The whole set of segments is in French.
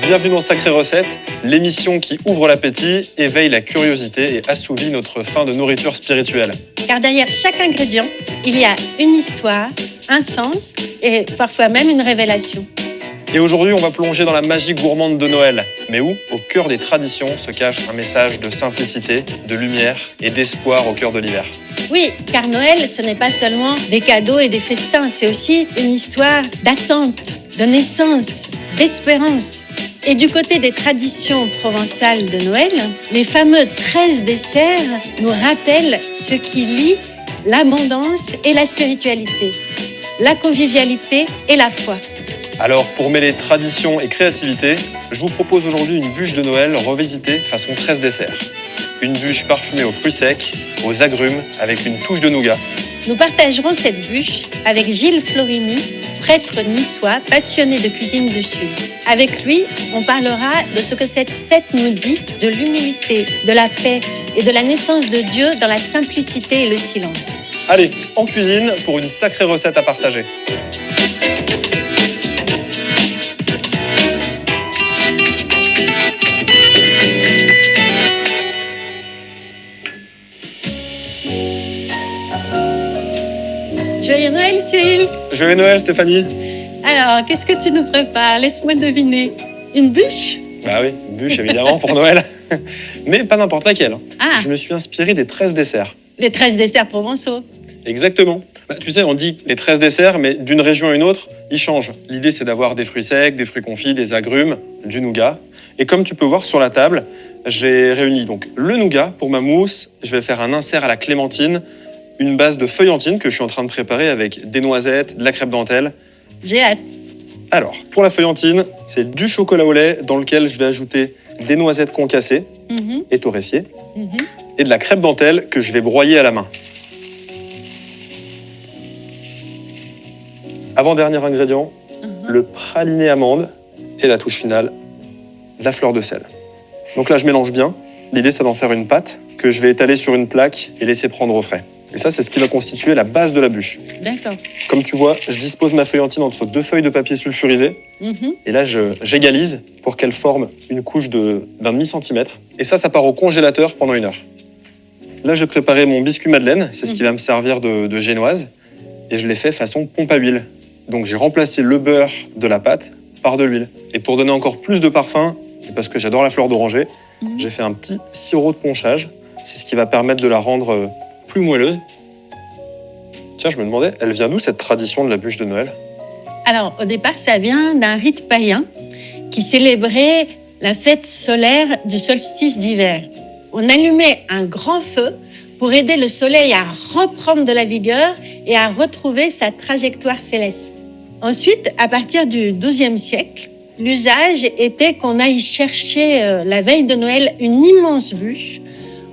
Bienvenue dans Sacrée Recette, l'émission qui ouvre l'appétit, éveille la curiosité et assouvit notre faim de nourriture spirituelle. Car derrière chaque ingrédient, il y a une histoire, un sens et parfois même une révélation. Et aujourd'hui, on va plonger dans la magie gourmande de Noël. Mais où, au cœur des traditions, se cache un message de simplicité, de lumière et d'espoir au cœur de l'hiver. Oui, car Noël, ce n'est pas seulement des cadeaux et des festins, c'est aussi une histoire d'attente, de naissance, d'espérance. Et du côté des traditions provençales de Noël, les fameux 13 desserts nous rappellent ce qui lie l'abondance et la spiritualité, la convivialité et la foi. Alors, pour mêler tradition et créativité, je vous propose aujourd'hui une bûche de Noël revisitée façon 13 desserts. Une bûche parfumée aux fruits secs, aux agrumes, avec une touche de nougat. Nous partagerons cette bûche avec Gilles Florini, prêtre niçois, passionné de cuisine du Sud. Avec lui, on parlera de ce que cette fête nous dit, de l'humilité, de la paix et de la naissance de Dieu dans la simplicité et le silence. Allez, en cuisine pour une sacrée recette à partager. Joyeux Noël, Cyril! Joyeux Noël, Stéphanie! Alors, qu'est-ce que tu nous prépares? Laisse-moi deviner. Une bûche? Bah oui, une bûche évidemment pour Noël. Mais pas n'importe laquelle. Ah, Je me suis inspiré des 13 desserts. les 13 desserts provençaux. Exactement. Tu sais, on dit les 13 desserts, mais d'une région à une autre, ils changent. L'idée, c'est d'avoir des fruits secs, des fruits confits, des agrumes, du nougat. Et comme tu peux voir sur la table, j'ai réuni donc le nougat pour ma mousse. Je vais faire un insert à la clémentine, une base de feuillantine que je suis en train de préparer avec des noisettes, de la crêpe dentelle. J'ai hâte. Alors, pour la feuillantine, c'est du chocolat au lait dans lequel je vais ajouter des noisettes concassées et torréfiées et de la crêpe dentelle que je vais broyer à la main. Avant-dernier ingrédient, le praliné amande et la touche finale, de la fleur de sel. Donc là, je mélange bien. L'idée, c'est d'en faire une pâte que je vais étaler sur une plaque et laisser prendre au frais. Et ça, c'est ce qui va constituer la base de la bûche. D'accord. Comme tu vois, je dispose ma feuillantine entre deux feuilles de papier sulfurisé. Et là, j'égalise pour qu'elle forme une couche d'un demi-centimètre. Et ça part au congélateur pendant 1 heure. Là, j'ai préparé mon biscuit madeleine. C'est ce qui va me servir de génoise. Et je l'ai fait façon pompe à huile. Donc, j'ai remplacé le beurre de la pâte par de l'huile. Et pour donner encore plus de parfum, et parce que j'adore la fleur d'oranger, j'ai fait un petit sirop de ponchage. C'est ce qui va permettre de la rendre plus moelleuse. Tiens, je me demandais, elle vient d'où cette tradition de la bûche de Noël? Alors, au départ, ça vient d'un rite païen qui célébrait la fête solaire du solstice d'hiver. On allumait un grand feu pour aider le soleil à reprendre de la vigueur et à retrouver sa trajectoire céleste. Ensuite, à partir du XIIe siècle, l'usage était qu'on aille chercher la veille de Noël une immense bûche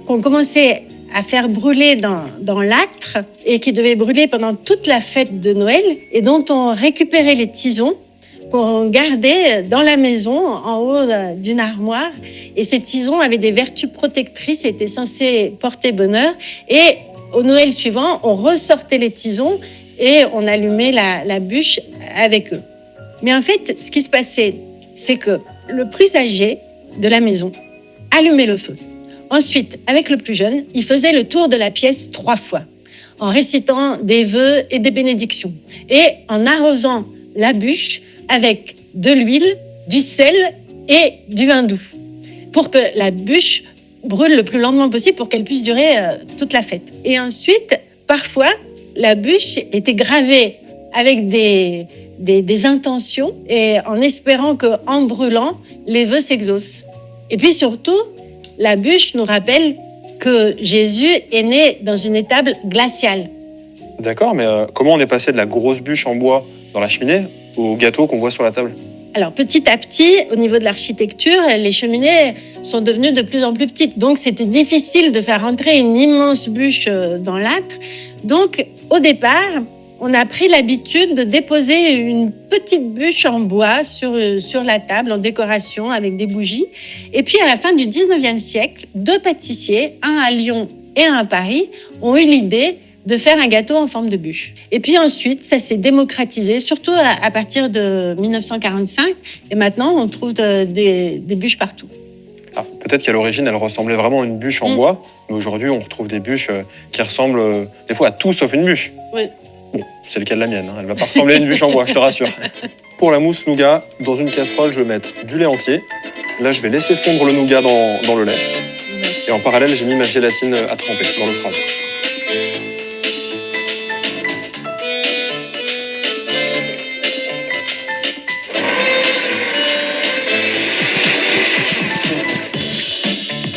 qu'on commençait à faire brûler dans l'âtre et qui devait brûler pendant toute la fête de Noël et dont on récupérait les tisons qu'on gardait dans la maison en haut d'une armoire. Et ces tisons avaient des vertus protectrices et étaient censés porter bonheur. Et au Noël suivant, on ressortait les tisons et on allumait la bûche avec eux. Mais en fait, ce qui se passait, c'est que le plus âgé de la maison allumait le feu. Ensuite, avec le plus jeune, il faisait le tour de la pièce 3 fois, en récitant des vœux et des bénédictions, et en arrosant la bûche avec de l'huile, du sel et du vin doux, pour que la bûche brûle le plus lentement possible pour qu'elle puisse durer toute la fête. Et ensuite, parfois, la bûche était gravée avec des intentions et en espérant qu'en brûlant, les vœux s'exaucent. Et puis surtout, la bûche nous rappelle que Jésus est né dans une étable glaciale. D'accord, mais comment on est passé de la grosse bûche en bois dans la cheminée au gâteau qu'on voit sur la table? Alors petit à petit, au niveau de l'architecture, les cheminées sont devenues de plus en plus petites. Donc c'était difficile de faire entrer une immense bûche dans l'âtre. Donc au départ, on a pris l'habitude de déposer une petite bûche en bois sur la table en décoration avec des bougies. Et puis à la fin du 19e siècle, 2 pâtissiers, un à Lyon et un à Paris, ont eu l'idée de faire un gâteau en forme de bûche. Et puis ensuite, ça s'est démocratisé, surtout à partir de 1945. Et maintenant, on trouve des bûches partout. Ah, peut-être qu'à l'origine, elle ressemblait vraiment à une bûche en bois, mais aujourd'hui, on retrouve des bûches qui ressemblent des fois à tout sauf une bûche. Oui. Bon, c'est le cas de la mienne, hein. Elle ne va pas ressembler à une bûche en bois, je te rassure. Pour la mousse nougat, dans une casserole, je vais mettre du lait entier. Là, je vais laisser fondre le nougat dans le lait. Et en parallèle, j'ai mis ma gélatine à tremper dans l'eau froide.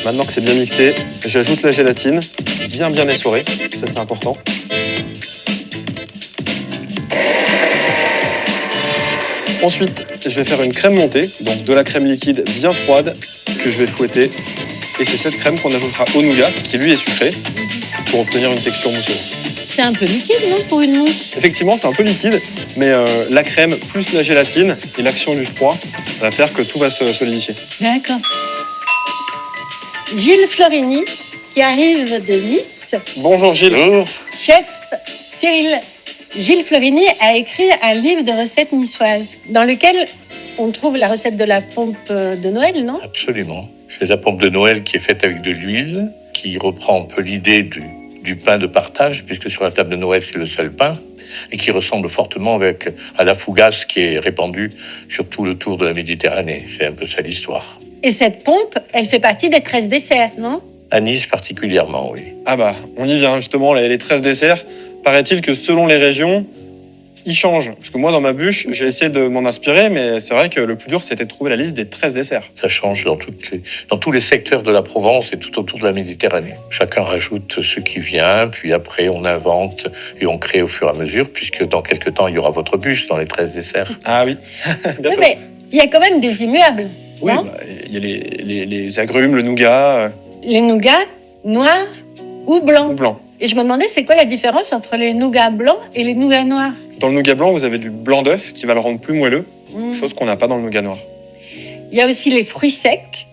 Maintenant que c'est bien mixé, j'ajoute la gélatine, bien essorée, ça c'est important. Ensuite, je vais faire une crème montée, donc de la crème liquide bien froide que je vais fouetter. Et c'est cette crème qu'on ajoutera au nougat, qui lui est sucré, pour obtenir une texture mousseuse. C'est un peu liquide, non, pour une mousse? Effectivement, c'est un peu liquide, mais la crème plus la gélatine et l'action du froid va faire que tout va se solidifier. D'accord. Gilles Florini, qui arrive de Nice. Bonjour Gilles. Bonjour. Chef Cyril. Gilles Florini a écrit un livre de recettes niçoises dans lequel on trouve la recette de la pompe de Noël, non? Absolument. C'est la pompe de Noël qui est faite avec de l'huile, qui reprend un peu l'idée du pain de partage, puisque sur la table de Noël, c'est le seul pain, et qui ressemble fortement à la fougasse qui est répandue sur tout le tour de la Méditerranée. C'est un peu ça l'histoire. Et cette pompe, elle fait partie des 13 desserts, non? À Nice particulièrement, oui. Ah bah, on y vient justement, les 13 desserts. Paraît-il que selon les régions, ils changent. Parce que moi, dans ma bûche, j'ai essayé de m'en inspirer, mais c'est vrai que le plus dur, c'était de trouver la liste des 13 desserts. Ça change dans tous les secteurs de la Provence et tout autour de la Méditerranée. Chacun rajoute ce qui vient, puis après on invente et on crée au fur et à mesure, puisque dans quelques temps, il y aura votre bûche dans les 13 desserts. Ah oui, Oui, mais il y a quand même des immuables, oui, non? bah, il y a les agrumes, le nougat Les nougats noirs ou blancs. ou blanc. Et je me demandais, c'est quoi la différence entre les nougats blancs et les nougats noirs? Dans le nougat blanc, vous avez du blanc d'œuf qui va le rendre plus moelleux, Mmh. chose qu'on n'a pas dans le nougat noir. Il y a aussi les fruits secs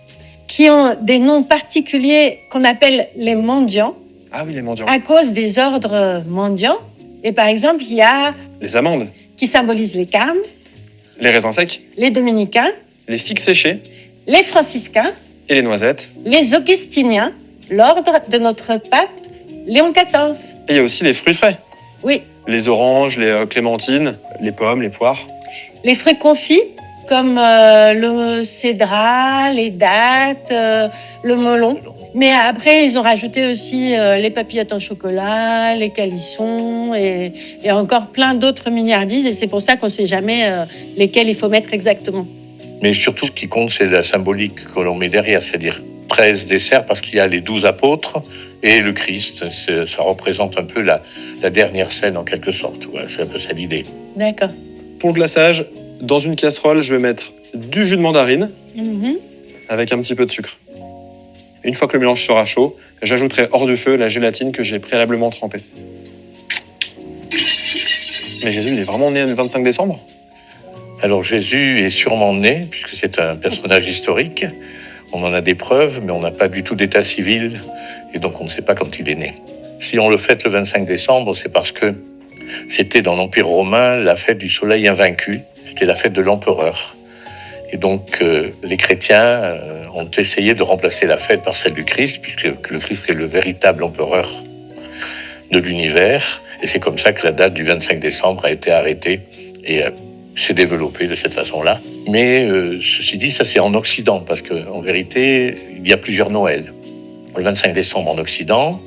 qui ont des noms particuliers qu'on appelle les mendiants Ah oui, les mendiants. à cause des ordres mendiants. Et par exemple, il y a Les amandes, qui symbolisent les carmes, les raisins secs, les dominicains, les figues séchées les franciscains, et les noisettes. les augustiniens, l'ordre de notre pape Léon XIV. Et il y a aussi les fruits frais. Oui, Les oranges, les clémentines, les pommes, les poires. les fruits confits comme le cédrat, les dattes, le melon. Mais après, ils ont rajouté aussi les papillotes en chocolat, les calissons et encore plein d'autres milliardises. Et c'est pour ça qu'on ne sait jamais lesquels il faut mettre exactement. Mais surtout, ce qui compte, c'est la symbolique que l'on met derrière, c'est-à-dire 13 desserts, parce qu'il y a les 12 apôtres et le Christ. Ça représente un peu la dernière scène, en quelque sorte. Ouais, c'est un peu ça l'idée. D'accord. Pour le glaçage, dans une casserole, je vais mettre du jus de mandarine Mhm. avec un petit peu de sucre. Une fois que le mélange sera chaud, j'ajouterai hors du feu la gélatine que j'ai préalablement trempée. Mais Jésus, il est vraiment né le 25 décembre? Alors Jésus est sûrement né, puisque c'est un personnage historique. On en a des preuves, mais on n'a pas du tout d'état civil, et donc on ne sait pas quand il est né. Si on le fête le 25 décembre, c'est parce que c'était dans l'Empire romain la fête du soleil invaincu, c'était la fête de l'empereur. Et donc les chrétiens ont essayé de remplacer la fête par celle du Christ, puisque le Christ est le véritable empereur de l'univers. Et c'est comme ça que la date du 25 décembre a été arrêtée et s'est développée de cette façon-là. Mais ceci dit, ça c'est en Occident, parce qu'en vérité, il y a plusieurs Noëls. Le 25 décembre en Occident,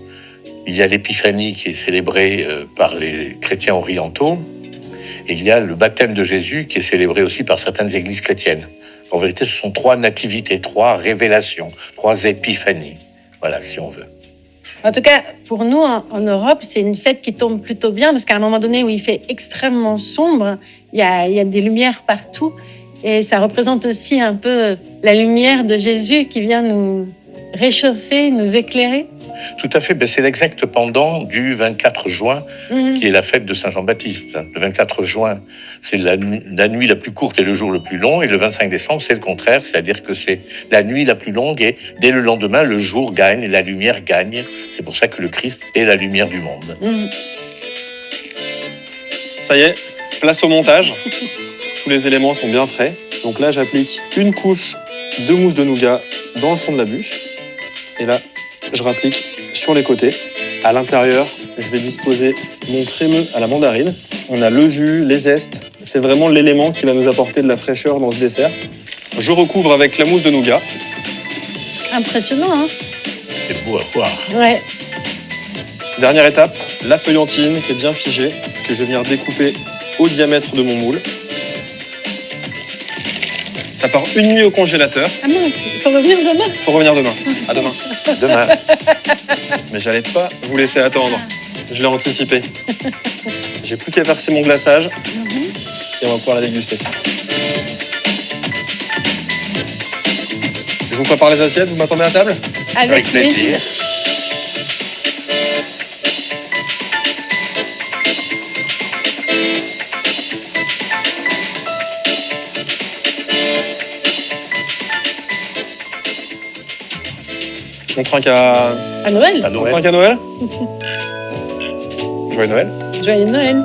il y a l'Épiphanie qui est célébrée par les chrétiens orientaux, et il y a le baptême de Jésus qui est célébré aussi par certaines églises chrétiennes. En vérité, ce sont 3 nativités, 3 révélations, 3 épiphanies. Voilà, si on veut. En tout cas, pour nous, en Europe, c'est une fête qui tombe plutôt bien parce qu'à un moment donné où il fait extrêmement sombre, il y a des lumières partout et ça représente aussi un peu la lumière de Jésus qui vient nous réchauffer, nous éclairer. Tout à fait, c'est l'exact pendant du 24 juin, qui est la fête de Saint-Jean-Baptiste. Le 24 juin, c'est la nuit la plus courte et le jour le plus long, et le 25 décembre, c'est le contraire, c'est-à-dire que c'est la nuit la plus longue, et dès le lendemain, le jour gagne, la lumière gagne. C'est pour ça que le Christ est la lumière du monde. Ça y est, place au montage. Tous les éléments sont bien frais. Donc là, j'applique une couche de mousse de nougat dans le fond de la bûche. Et là, je rapplique sur les côtés. À l'intérieur, je vais disposer mon crémeux à la mandarine. On a le jus, les zestes. C'est vraiment l'élément qui va nous apporter de la fraîcheur dans ce dessert. Je recouvre avec la mousse de nougat. Impressionnant, hein? C'est beau à voir. Ouais. Dernière étape, la feuillantine qui est bien figée, que je vais venir découper au diamètre de mon moule. Ça part une nuit au congélateur. Ah mince, il faut revenir demain. Faut revenir demain. À demain. Demain. Mais j'allais pas vous laisser attendre. Je l'ai anticipé. J'ai plus qu'à verser mon glaçage et on va pouvoir la déguster. Je vous prépare les assiettes, vous m'attendez à table? Avec plaisir. On trinque à Noël. À On Noël. trinque à Noël. Joyeux Noël. Joyeux Noël.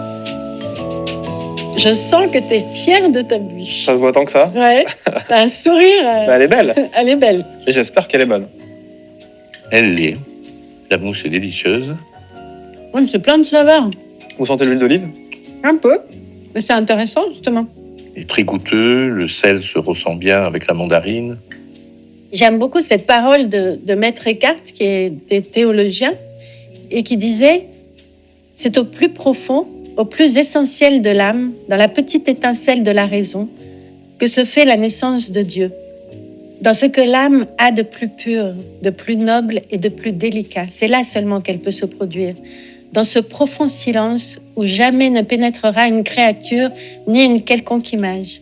Je sens que tu es fière de ta bûche. Ça se voit tant que ça. Ouais, t'as un sourire. Bah, elle est belle. Elle est belle. Et j'espère qu'elle est bonne. Elle l'est. La mousse est délicieuse. Oui, c'est plein de saveurs. Vous sentez l'huile d'olive? Un peu. Mais c'est intéressant, justement. Il est très goûteux. Le sel se ressent bien avec la mandarine. J'aime beaucoup cette parole de Maître Eckhart, qui était théologien, et qui disait « C'est au plus profond, au plus essentiel de l'âme, dans la petite étincelle de la raison, que se fait la naissance de Dieu. Dans ce que l'âme a de plus pur, de plus noble et de plus délicat. C'est là seulement qu'elle peut se produire. Dans ce profond silence où jamais ne pénétrera une créature ni une quelconque image. »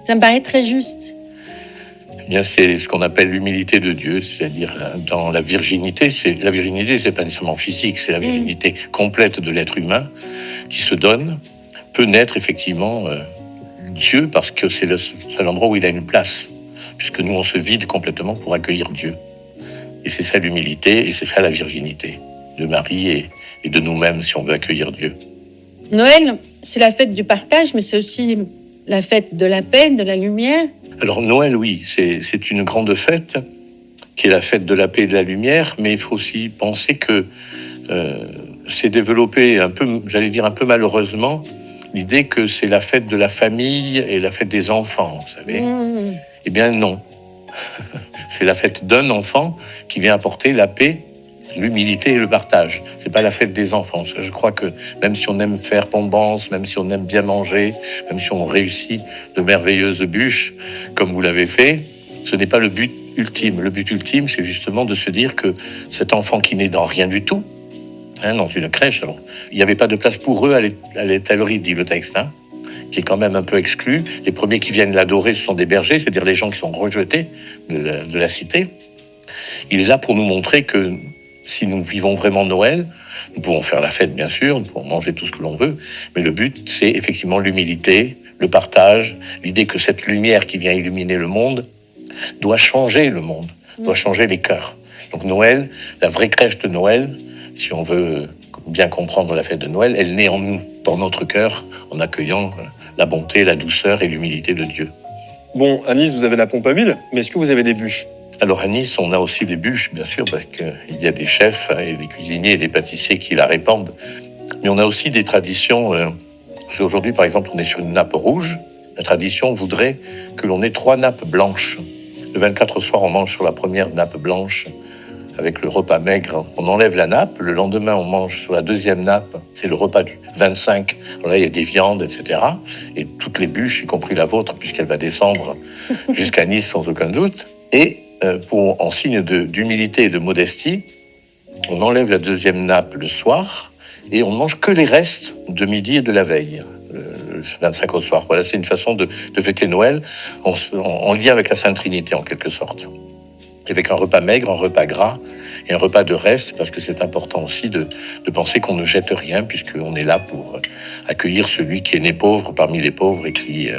Ça me paraît très juste. Eh bien, c'est ce qu'on appelle l'humilité de Dieu, c'est-à-dire dans la virginité. La virginité, c'est pas nécessairement physique, c'est la virginité complète de l'être humain qui se donne, peut naître effectivement Dieu, parce que c'est le seul endroit où il a une place, puisque nous, on se vide complètement pour accueillir Dieu. Et c'est ça l'humilité, et c'est ça la virginité de Marie et de nous-mêmes, si on veut accueillir Dieu. Noël, c'est la fête du partage, mais c'est aussi la fête de la paix, de la lumière. Alors Noël, oui, c'est une grande fête, qui est la fête de la paix et de la lumière, mais il faut aussi penser que c'est développé un peu, j'allais dire un peu malheureusement, l'idée que c'est la fête de la famille et la fête des enfants, vous savez. Eh bien non, c'est la fête d'un enfant qui vient apporter la paix, l'humilité et le partage. C'est pas la fête des enfants. Je crois que même si on aime faire bombance, même si on aime bien manger, même si on réussit de merveilleuses bûches, comme vous l'avez fait, ce n'est pas le but ultime. Le but ultime, c'est justement de se dire que cet enfant qui n'est dans rien du tout, dans une crèche, alors, il n'y avait pas de place pour eux à l'étalerie, dit le texte, qui est quand même un peu exclu. Les premiers qui viennent l'adorer, ce sont des bergers, c'est-à-dire les gens qui sont rejetés de la cité. Il est là pour nous montrer que si nous vivons vraiment Noël, nous pouvons faire la fête, bien sûr, nous pouvons manger tout ce que l'on veut, mais le but, c'est effectivement l'humilité, le partage, l'idée que cette lumière qui vient illuminer le monde doit changer le monde, doit changer les cœurs. Donc Noël, la vraie crèche de Noël, si on veut bien comprendre la fête de Noël, elle naît en nous, dans notre cœur, en accueillant la bonté, la douceur et l'humilité de Dieu. Bon, à Nice, vous avez la pompe à huile, mais est-ce que vous avez des bûches? Alors à Nice, on a aussi des bûches, bien sûr, parce qu'il y a des chefs et des cuisiniers et des pâtissiers qui la répandent. Mais on a aussi des traditions. Aujourd'hui, par exemple, on est sur une nappe rouge. La tradition voudrait que l'on ait 3 nappes blanches. Le 24 soir, on mange sur la première nappe blanche avec le repas maigre. On enlève la nappe. Le lendemain, on mange sur la deuxième nappe. C'est le repas du 25. Alors là, il y a des viandes, etc. Et toutes les bûches, y compris la vôtre, puisqu'elle va descendre jusqu'à Nice sans aucun doute. Et en signe d'humilité et de modestie, on enlève la deuxième nappe le soir et on mange que les restes de midi et de la veille, le 25 au soir. Voilà, c'est une façon de fêter Noël en lien avec la Sainte Trinité, en quelque sorte. avec un repas maigre, un repas gras et un repas de reste, parce que c'est important aussi de penser qu'on ne jette rien, puisqu'on est là pour accueillir celui qui est né pauvre parmi les pauvres et qui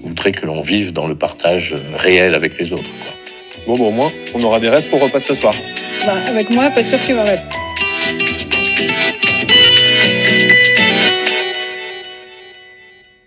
voudrait que l'on vive dans le partage réel avec les autres, quoi. Bon, au moins, on aura des restes pour le repas de ce soir. Avec moi, pas sûr qu'il me reste.